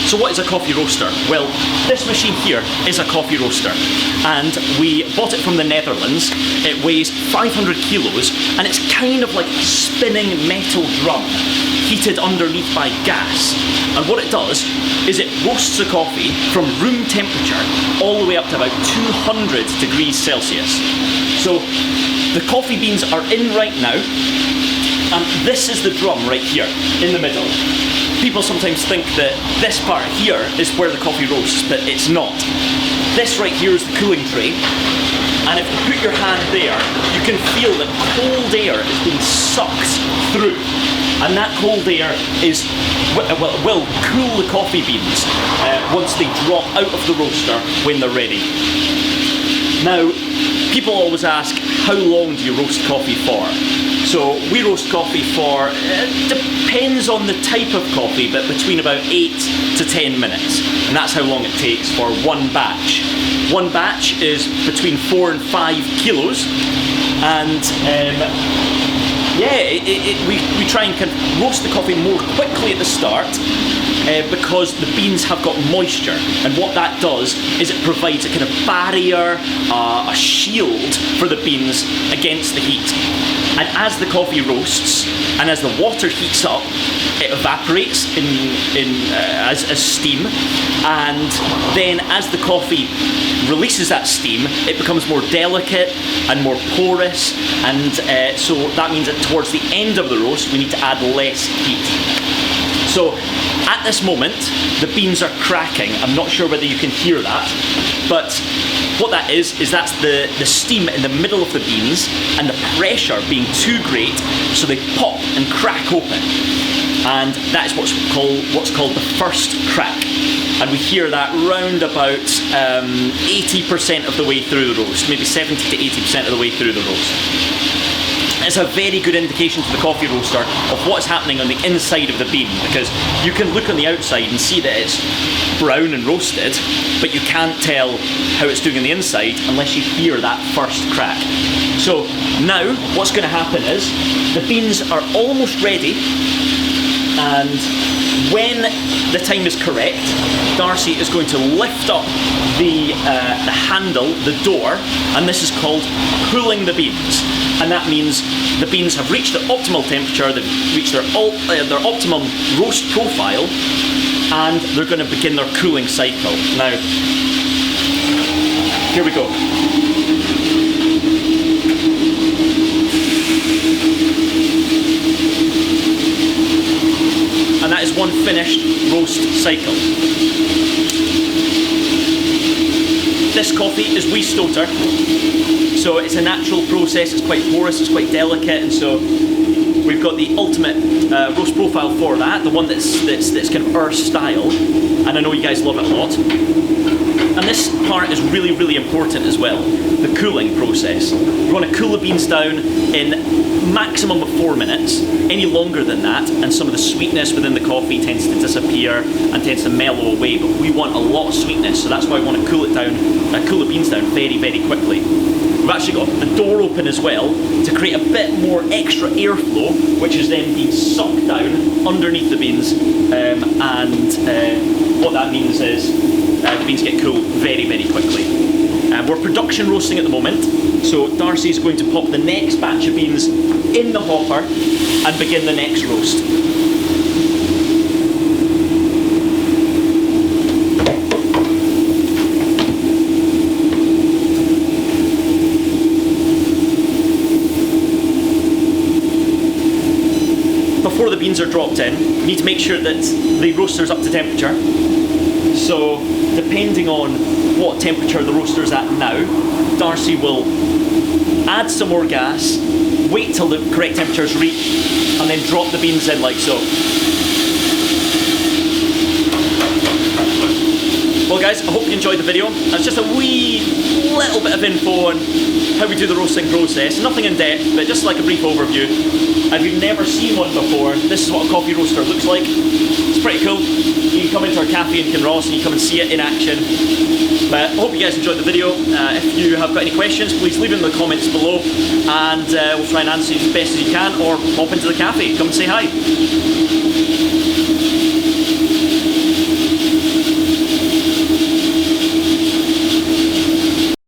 So what is a coffee roaster? Well, this machine here is a coffee roaster, and we bought it from the Netherlands. It weighs 500 kilos, and it's kind of like a spinning metal drum heated underneath by gas. And what it does is it roasts the coffee from room temperature all the way up to about 200 degrees Celsius. So the coffee beans are in right now, and this is the drum right here in the middle. People sometimes think that this part here is where the coffee roasts, but it's not. This right here is the cooling tray, and if you put your hand there, you can feel that cold air is being sucked through, and that cold air will cool the coffee beans once they drop out of the roaster when they're ready. Now, people always ask, how long do you roast coffee for? So we roast coffee for, depends on the type of coffee, but between about 8 to 10 minutes. And that's how long it takes for one batch. One batch is between 4 and 5 kilos. And we try and kind of roast the coffee more quickly at the start because the beans have got moisture, and what that does is it provides a kind of barrier, a shield for the beans against the heat. And as the coffee roasts and as the water heats up, it evaporates as steam, and then as the coffee releases that steam, it becomes more delicate and more porous, and so that means that towards the end of the roast we need to add less heat. So at this moment the beans are cracking. I'm not sure whether you can hear that, but what that is that's the steam in the middle of the beans and the pressure being too great, so they pop and crack open, and that is what's called the first crack. And we hear that round about 80% of the way through the roast, maybe 70 to 80% of the way through the roast. It's a very good indication to the coffee roaster of what's happening on the inside of the bean, because you can look on the outside and see that it's brown and roasted, but you can't tell how it's doing on the inside unless you hear that first crack. So now what's going to happen is the beans are almost ready, and when the time is correct, Darcy is going to lift up the handle, the door, and this is called cooling the beans. And that means the beans have reached their optimal temperature, they've reached their optimum roast profile, and they're going to begin their cooling cycle. Now, here we go. And that is one finished roast cycle. This coffee is Wee Stoter, so it's a natural process. It's quite porous, it's quite delicate, and so we've got the ultimate roast profile for that, the one that's kind of our style, and I know you guys love it a lot. And this part is really, really important as well, the cooling process. You want to cool the beans down in maximum of 4 minutes. Any longer than that, and some of the sweetness within the coffee tends to disappear and tends to mellow away, but we want a lot of sweetness, so that's why we want to cool it down, cool the beans down very, very quickly. We've actually got the door open as well to create a bit more extra airflow, which is then being sucked down underneath the beans, and what that means is the beans get cool very, very quickly. We're production roasting at the moment, so Darcy's going to pop the next batch of beans in the hopper and begin the next roast. Before the beans are dropped in, you need to make sure that the roaster's up to temperature. So depending on what temperature the roaster's at now, Darcy will add some more gas, wait till the correct temperature is reached, and then drop the beans in like so. Well guys, I hope you enjoyed the video. That's just a wee little bit of info on how we do the roasting process. Nothing in depth, but just like a brief overview. If you've never seen one before, this is what a coffee roaster looks like. It's pretty cool. You can come into our cafe in Kinross and you come and see it in action. But I hope you guys enjoyed the video. If you have got any questions, please leave them in the comments below, and we'll try and answer you as best as you can, or pop into the cafe, come and say hi.